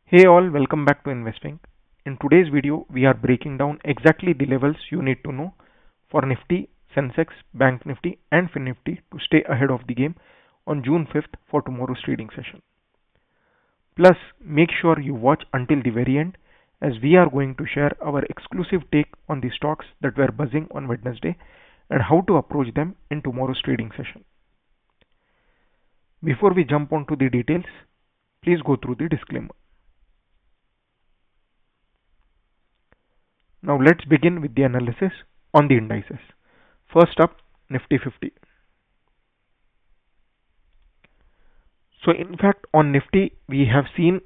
Hey all, welcome back to Invesfinc. In today's video, we are breaking down exactly the levels you need to know for Nifty, Sensex, Banknifty and FINNIFTY to stay ahead of the game on June 5th for tomorrow's trading session. Plus, make sure you watch until the very end as we are going to share our exclusive take on the stocks that were buzzing on Wednesday and how to approach them in tomorrow's trading session. Before we jump onto the details, please go through the disclaimer. Now let's begin with the analysis on the indices. First up, Nifty 50. So in fact on Nifty we have seen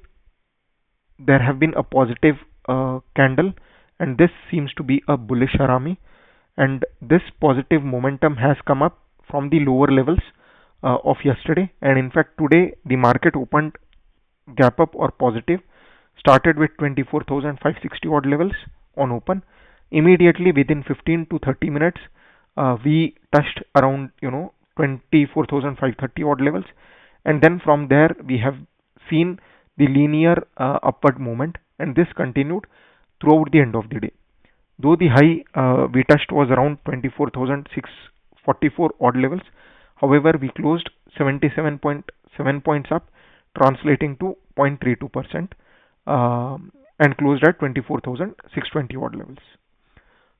there have been a positive candle, and this seems to be a bullish harami, and this positive momentum has come up from the lower levels of yesterday, and in fact today the market opened gap up or positive, started with 24,560 odd levels on open. Immediately within 15 to 30 minutes we touched around 24,530 odd levels, and then from there we have seen the linear upward movement, and this continued throughout the end of the day. Though the high we touched was around 24,644 odd levels, however we closed 77.7 points up, translating to 0.32%, and closed at 24,620 odd levels.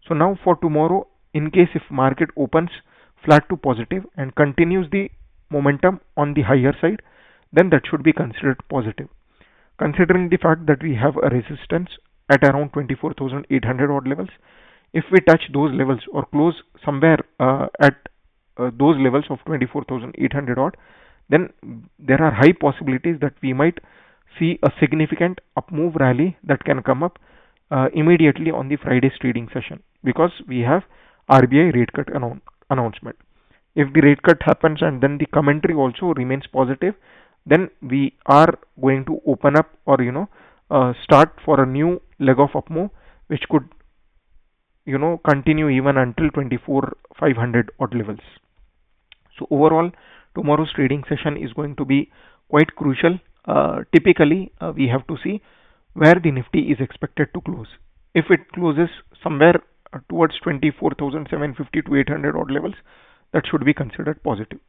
So now for tomorrow, in case if market opens flat to positive and continues the momentum on the higher side, then that should be considered positive. Considering the fact that we have a resistance at around 24,800 odd levels, if we touch those levels or close somewhere at those levels of 24,800 odd, then there are high possibilities that we might see a significant up move rally that can come up immediately on the Friday's trading session, because we have RBI rate cut announcement. If the rate cut happens and then the commentary also remains positive, then we are going to open up or start for a new leg of up move, which could continue even until 24,500 odd levels. So overall, tomorrow's trading session is going to be quite crucial. Typically we have to see where the Nifty is expected to close. If it closes somewhere towards 24,750 to 800 odd levels, that should be considered positive.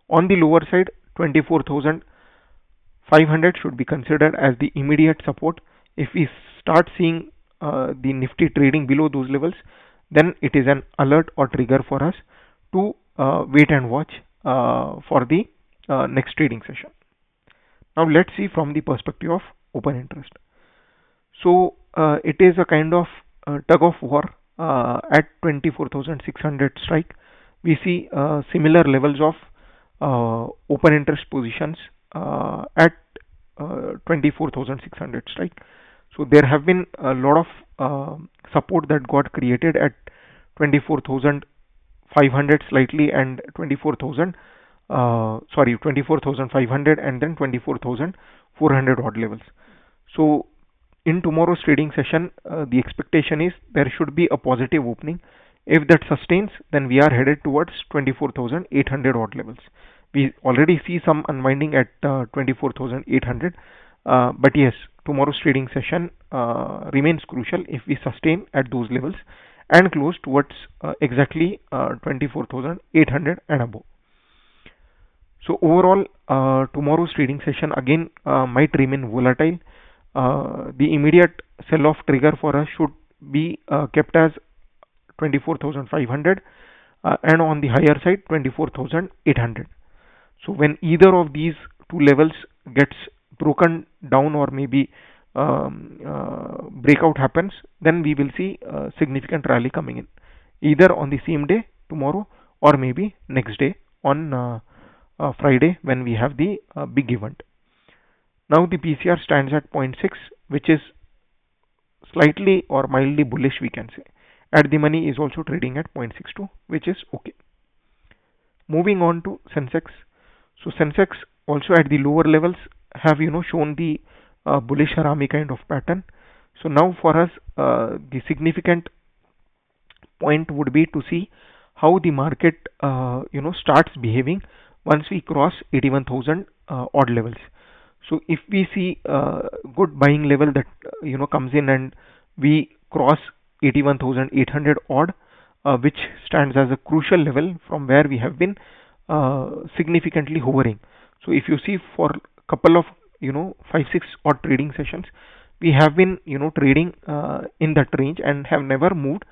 On the lower side, 24,500 should be considered as the immediate support. If we start seeing the Nifty trading below those levels, then it is an alert or trigger for us to wait and watch for the next trading session. Now let's see from the perspective of open interest. So it is a kind of tug of war at 24,600 strike. We see similar levels of open interest positions at 24,600 strike. So there have been a lot of support that got created at 24,500 slightly and 24,500 and then 24,400 odd levels. So in tomorrow's trading session, the expectation is there should be a positive opening. If that sustains, then we are headed towards 24,800 odd levels. We already see some unwinding at 24,800, but yes, tomorrow's trading session remains crucial if we sustain at those levels and close towards exactly 24,800 and above. So overall, tomorrow's trading session again might remain volatile. The immediate sell-off trigger for us should be kept as 24,500 and on the higher side 24,800. So when either of these two levels gets broken down or maybe breakout happens, then we will see a significant rally coming in, either on the same day tomorrow or maybe next day on Friday when we have the big event. Now the PCR stands at 0.6, which is slightly or mildly bullish, we can say. At the money is also trading at 0.62, which is okay. Moving on to Sensex. So Sensex also at the lower levels have shown the bullish harami kind of pattern. So now for us the significant point would be to see how the market starts behaving once we cross 81,000 odd levels. So if we see good buying level that comes in and we cross 81,800 odd, which stands as a crucial level from where we have been significantly hovering. So if you see for couple of 5-6 odd trading sessions, we have been trading in that range and have never moved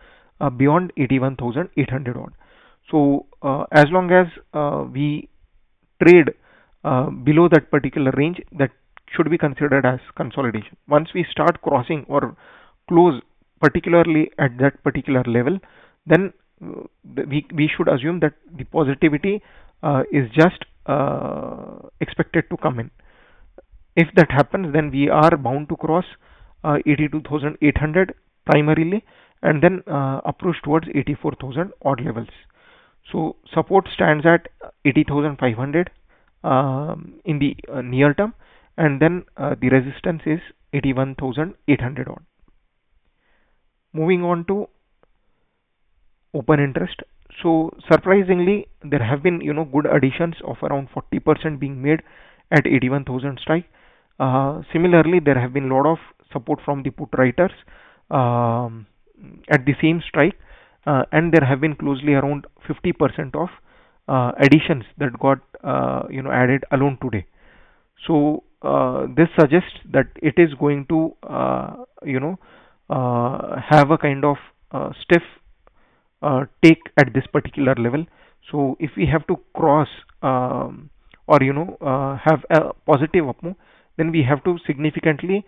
beyond 81,800 odd. So as long as we trade below that particular range, that should be considered as consolidation. Once we start crossing or close particularly at that particular level, then we should assume that the positivity is just expected to come in. If that happens, then we are bound to cross 82,800 primarily, and then approach towards 84,000 odd levels. So support stands at 80,500 in the near term, and then the resistance is 81,800 odd. Moving on to open interest. So surprisingly, there have been good additions of around 40% being made at 81,000 strike. Similarly, there have been a lot of support from the put writers at the same strike, and there have been closely around 50% of additions that got added alone today. So this suggests that it is going to have a kind of stiff take at this particular level. So if we have to cross or have a positive up move, then we have to significantly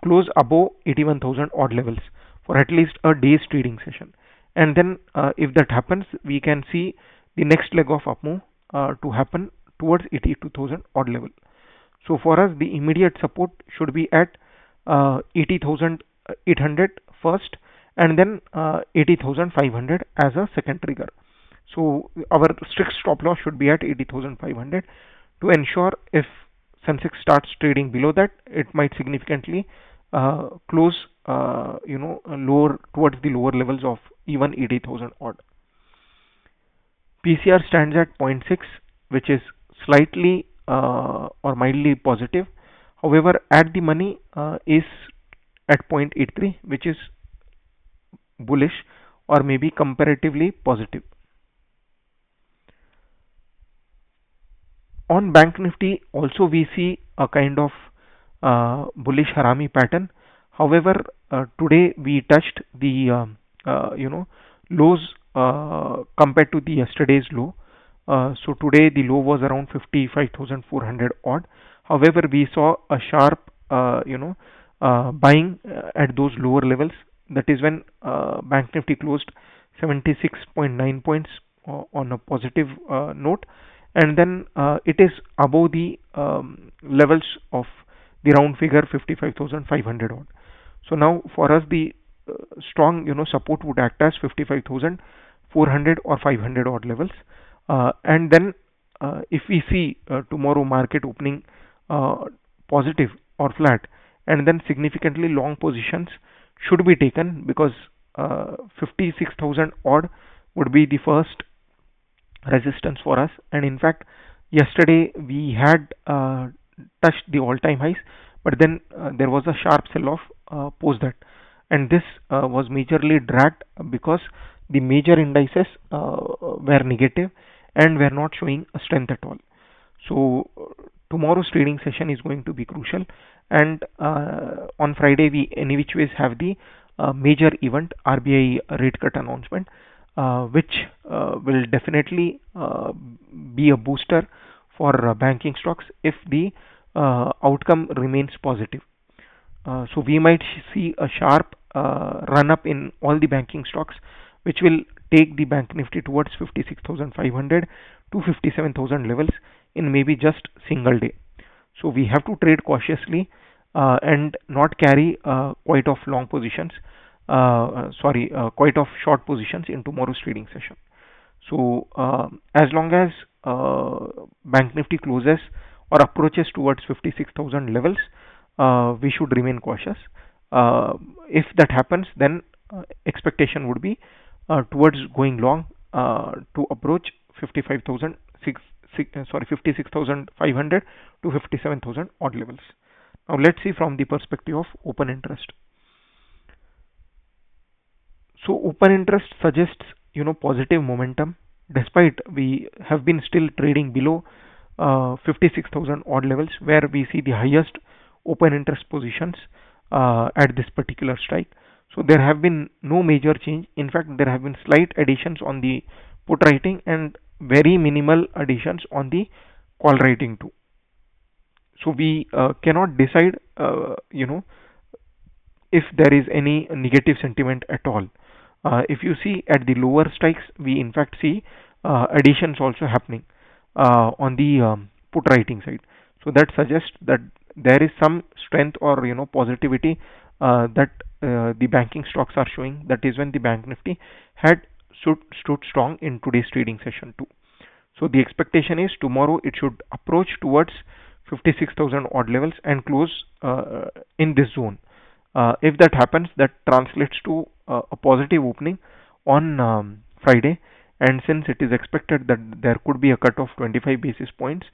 close above 81,000 odd levels for at least a day's trading session. And then if that happens, we can see the next leg of up move to happen towards 82,000 odd level. So for us, the immediate support should be at 80,800 first, and then 80,500 as a second trigger. So our strict stop loss should be at 80,500 to ensure if Sensex starts trading below that, it might significantly close lower towards the lower levels of even 80,000 odd. PCR stands at 0.6, which is slightly or mildly positive. However, at the money is at 0.83, which is bullish or maybe comparatively positive. On Banknifty also we see a kind of bullish harami pattern. However, today we touched the lows compared to the yesterday's low. So today the low was around 55,400 odd. However, we saw a sharp buying at those lower levels. That is when Bank Nifty closed 76.9 points on a positive note, and then it is above the levels of the round figure 55,500 odd. So now for us the strong support would act as 55,400 or 500 odd levels, and then if we see tomorrow market opening positive or flat, and then significantly long positions should be taken, because 56,000 odd would be the first resistance for us. And in fact, yesterday we had touched the all-time highs, but then there was a sharp sell-off post that, and this was majorly dragged because the major indices were negative and were not showing a strength at all. So tomorrow's trading session is going to be crucial, and on Friday we any which ways have the major event, RBI rate cut announcement, which will definitely be a booster for banking stocks if the outcome remains positive. So we might see a sharp run up in all the banking stocks, which will take the Bank Nifty towards 56,500 to 57,000 levels in maybe just single day. So we have to trade cautiously and not carry quite of long positions, quite of short positions in tomorrow's trading session. So as long as Bank Nifty closes or approaches towards 56,000 levels, we should remain cautious. If that happens, then expectation would be towards going long to approach 56,500 to 57,000 odd levels. Now let's see from the perspective of open interest. So open interest suggests positive momentum despite we have been still trading below 56,000 odd levels, where we see the highest open interest positions at this particular strike. So there have been no major change. In fact, there have been slight additions on the put writing and very minimal additions on the call writing too. So we cannot decide if there is any negative sentiment at all. If you see at the lower strikes, we in fact see additions also happening on the put writing side. So that suggests that there is some strength or positivity that the banking stocks are showing. That is when the Bank Nifty had stood strong in today's trading session too. So the expectation is tomorrow it should approach towards 56,000 odd levels and close in this zone. If that happens, that translates to a positive opening on Friday. And since it is expected that there could be a cut of 25 basis points,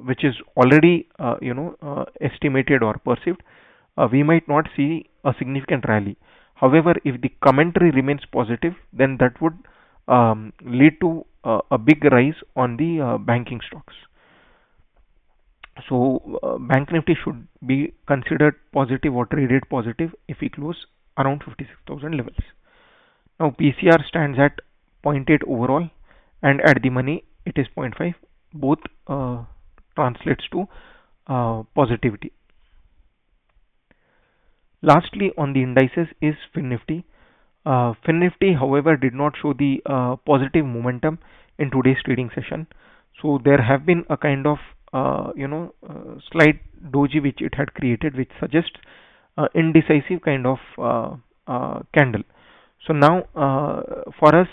which is already estimated or perceived, we might not see a significant rally. However, if the commentary remains positive, then that would lead to a big rise on the banking stocks. So Bank Nifty should be considered positive or traded positive if we close around 56,000 levels. Now PCR stands at 0.8 overall, and at the money it is 0.5. Both translates to positivity. Lastly, on the indices is FINNIFTY. FINNIFTY, however, did not show the positive momentum in today's trading session. So there have been a kind of slight doji which it had created, which suggests indecisive kind of candle. So now for us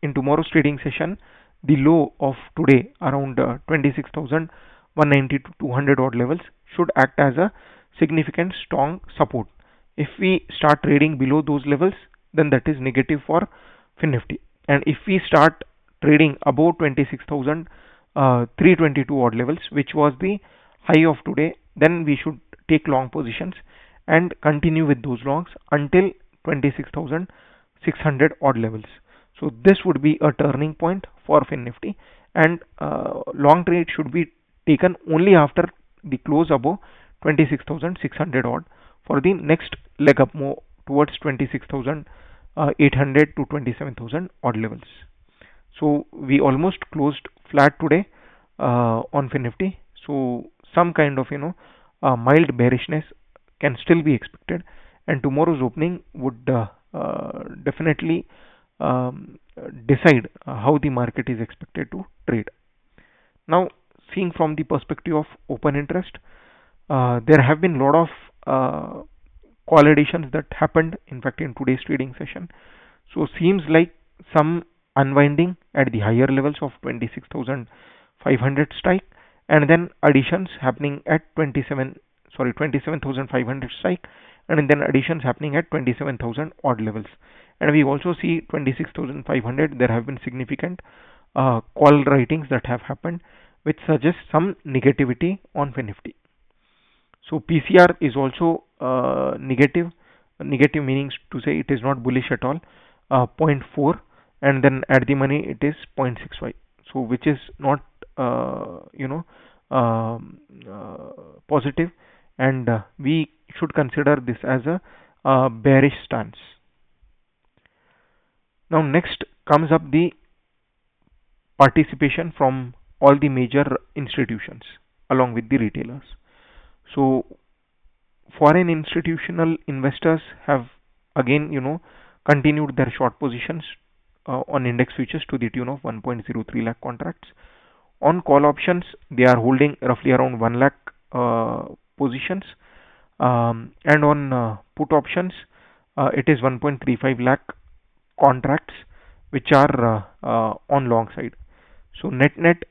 in tomorrow's trading session, the low of today around 26,190 to 200 odd levels should act as a significant strong support. If we start trading below those levels, then that is negative for FINNIFTY. And if we start trading above 26,322 odd levels, which was the high of today, then we should take long positions and continue with those longs until 26,600 odd levels. So this would be a turning point for FINNIFTY, and long trade should be taken only after the close above 26,600 odd for the next leg up more towards 26,800 to 27,000 odd levels. So we almost closed flat today on FINNIFTY. So some kind of mild bearishness can still be expected, and tomorrow's opening would definitely decide how the market is expected to trade. Now, seeing from the perspective of open interest, there have been a lot of call additions that happened in fact in today's trading session. So seems like some unwinding at the higher levels of 26,500 strike, and then additions happening at 27,500 strike, and then additions happening at 27,000 odd levels. And we also see 26,500 there have been significant call writings that have happened, which suggests some negativity on FINNIFTY. So PCR is also negative meaning to say it is not bullish at all, 0.4, and then at the money it is 0.65. So which is not positive, and we should consider this as a bearish stance. Now next comes up the participation from all the major institutions along with the retailers. So foreign institutional investors have again continued their short positions on index futures to the tune of 1.03 lakh contracts. On call options, they are holding roughly around 1 lakh positions, and on put options, it is 1.35 lakh contracts which are on long side. So net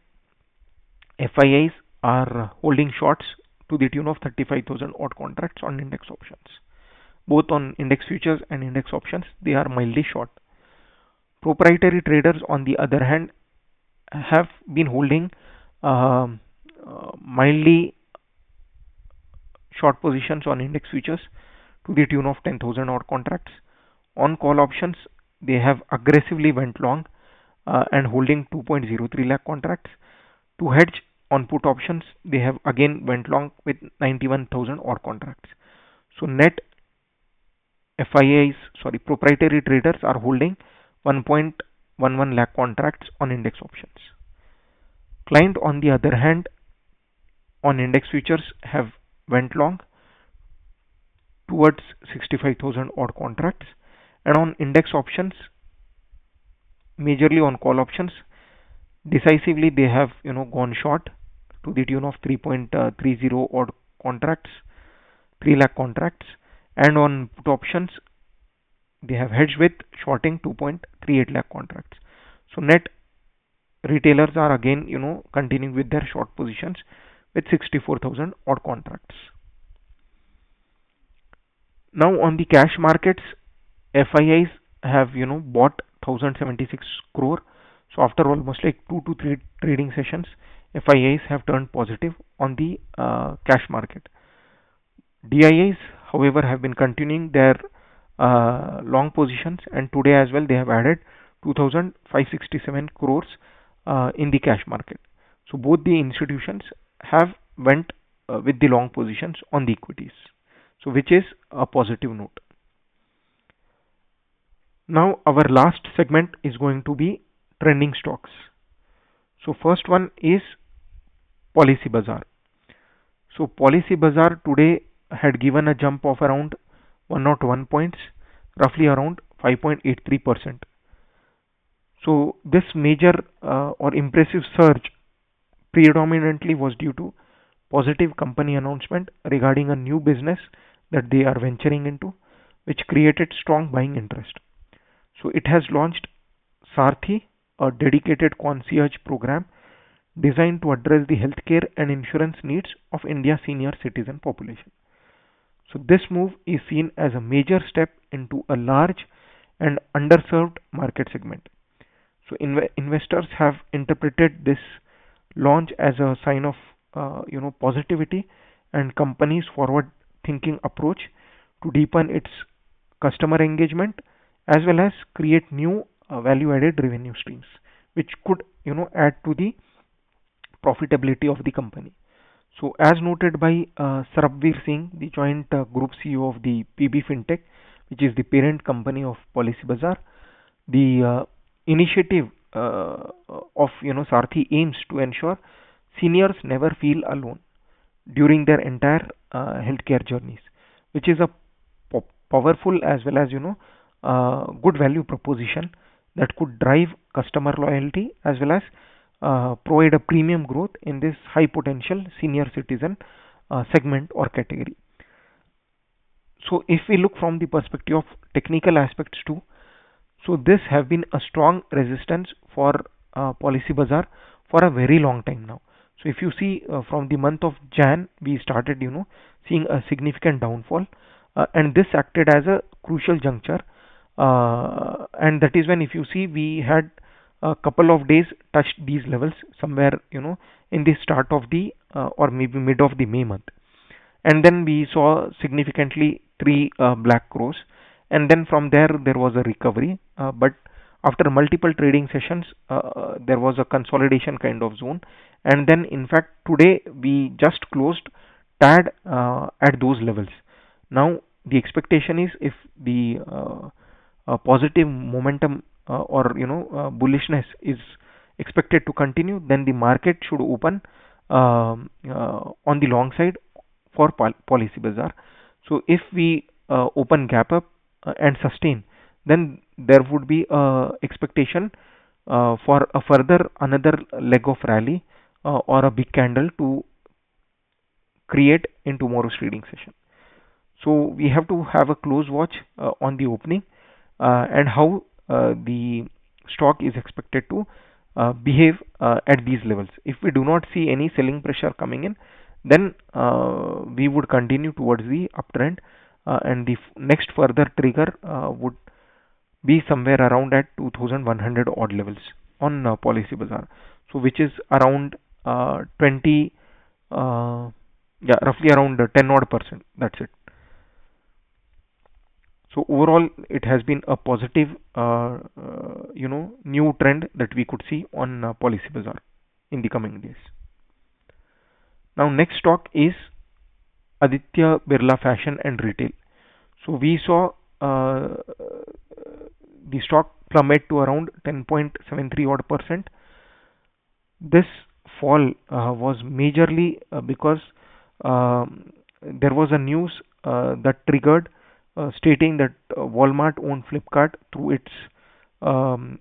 FIIs are holding shorts to the tune of 35,000 odd contracts on index options. Both on index futures and index options, they are mildly short. Proprietary traders, on the other hand, have been holding mildly short positions on index futures to the tune of 10,000 odd contracts. On call options, they have aggressively went long and holding 2.03 lakh contracts. To hedge on put options, they have again went long with 91,000 odd contracts. So net FIIs, sorry, proprietary traders are holding 1.11 lakh contracts on index options. Client, on the other hand, on index futures have went long towards 65,000 odd contracts, and on index options, majorly on call options, decisively they have gone short to the tune of 3.30 odd contracts, 3 lakh contracts, and on put options they have hedged with shorting 2.38 lakh contracts. So net retailers are again continuing with their short positions with 64,000 odd contracts. Now on the cash markets, FIIs have bought 1076 crore. So after almost like 2 to 3 trading sessions, FIIs have turned positive on the cash market. DIIs, however, have been continuing their long positions, and today as well they have added 2,567 crores in the cash market. So both the institutions have went with the long positions on the equities, so which is a positive note. Now our last segment is going to be trending stocks. So first one is Policy Bazaar. So Policy Bazaar today had given a jump of around 101 points, roughly around 5.83%. So this major or impressive surge predominantly was due to positive company announcement regarding a new business that they are venturing into, which created strong buying interest. So it has launched Sarthi, a dedicated concierge program designed to address the healthcare and insurance needs of India's senior citizen population. So this move is seen as a major step into a large and underserved market segment. So investors have interpreted this launch as a sign of positivity and company's forward thinking approach to deepen its customer engagement as well as create new value added revenue streams which could add to the profitability of the company. So as noted by Sarabvir Singh, the joint group CEO of the PB Fintech, which is the parent company of Policy Bazaar, the initiative of Sarthi aims to ensure seniors never feel alone during their entire healthcare journeys, which is a powerful as well as good value proposition that could drive customer loyalty as well as provide a premium growth in this high potential senior citizen segment or category. So if we look from the perspective of technical aspects too, so this have been a strong resistance for Policy Bazaar for a very long time now. So if you see from the month of Jan, we started seeing a significant downfall, and this acted as a crucial juncture, and that is when, if you see, we had a couple of days touched these levels somewhere in the start of the or maybe mid of the May month, and then we saw significantly 3 black crows, and then from there was a recovery, but after multiple trading sessions there was a consolidation kind of zone, and then in fact today we just closed tad at those levels. Now the expectation is, if the positive momentum or bullishness is expected to continue, then the market should open on the long side for Policy Bazaar. So if we open gap up and sustain, then there would be expectation for a further another leg of rally or a big candle to create in tomorrow's trading session. So we have to have a close watch on the opening and how the stock is expected to behave at these levels. If we do not see any selling pressure coming in, then we would continue towards the uptrend, and the next further trigger would be somewhere around at 2100 odd levels on Policy Bazaar, so which is around 20 Yeah, roughly around 10 odd percent. That's it. So overall, it has been a positive, new trend that we could see on Policy Bazaar in the coming days. Now, next stock is Aditya Birla Fashion and Retail. So we saw the stock plummet to around 10.73 odd percent. This fall was majorly because there was a news that triggered stating that Walmart owned Flipkart through its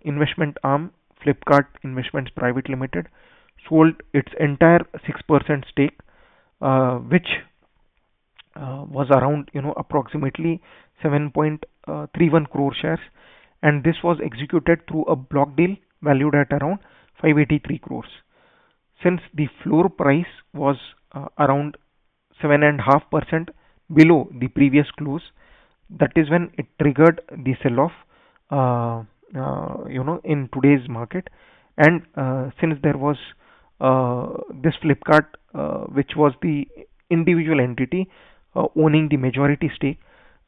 investment arm, Flipkart Investments Private Limited, sold its entire 6% stake, which was around approximately 7.31 crore shares, and this was executed through a block deal valued at around 583 crores. Since the floor price was around 7.5% below the previous close, that is when it triggered the sell-off, in today's market. And since there was this Flipkart, which was the individual entity owning the majority stake,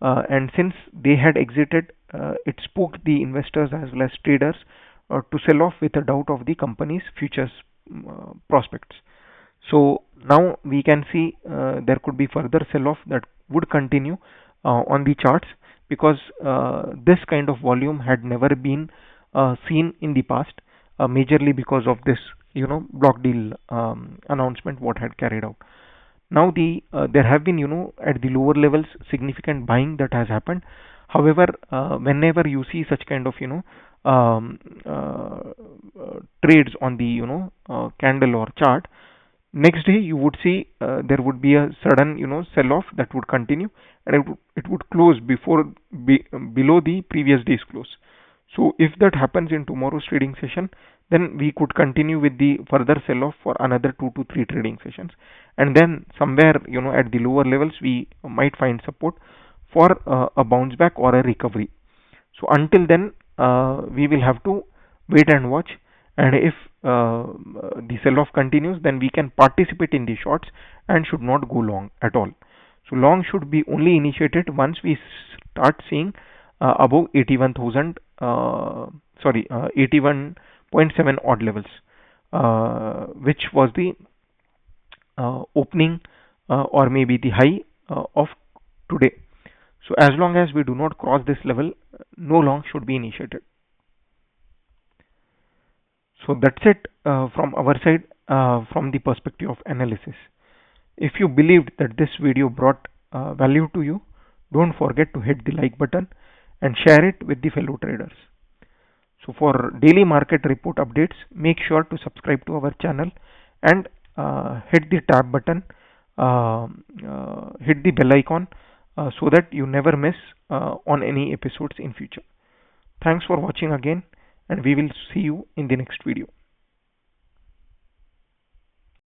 and since they had exited, it spooked the investors as well as traders to sell off with a doubt of the company's futures prospects. So now we can see there could be further sell-off that would continue on the charts, because this kind of volume had never been seen in the past, majorly because of this block deal announcement what had carried out. Now there have been at the lower levels significant buying that has happened. However, whenever you see such kind of trades on the candle or chart, next day you would see there would be a sudden sell off that would continue, and it would close below the previous day's close. So if that happens in tomorrow's trading session, then we could continue with the further sell off for another 2 to 3 trading sessions, and then somewhere at the lower levels we might find support for a bounce back or a recovery. So until then, we will have to wait and watch, and if the sell off continues, then we can participate in the shorts and should not go long at all. So long should be only initiated once we start seeing above 81,000 81.7 odd levels, which was the opening or maybe the high of today. So as long as we do not cross this level, no long should be initiated. So that's it from our side, from the perspective of analysis. If you believed that this video brought value to you, don't forget to hit the like button and share it with the fellow traders. So for daily market report updates, make sure to subscribe to our channel and hit the tab button, hit the bell icon, so that you never miss on any episodes in future. Thanks for watching again, and we will see you in the next video.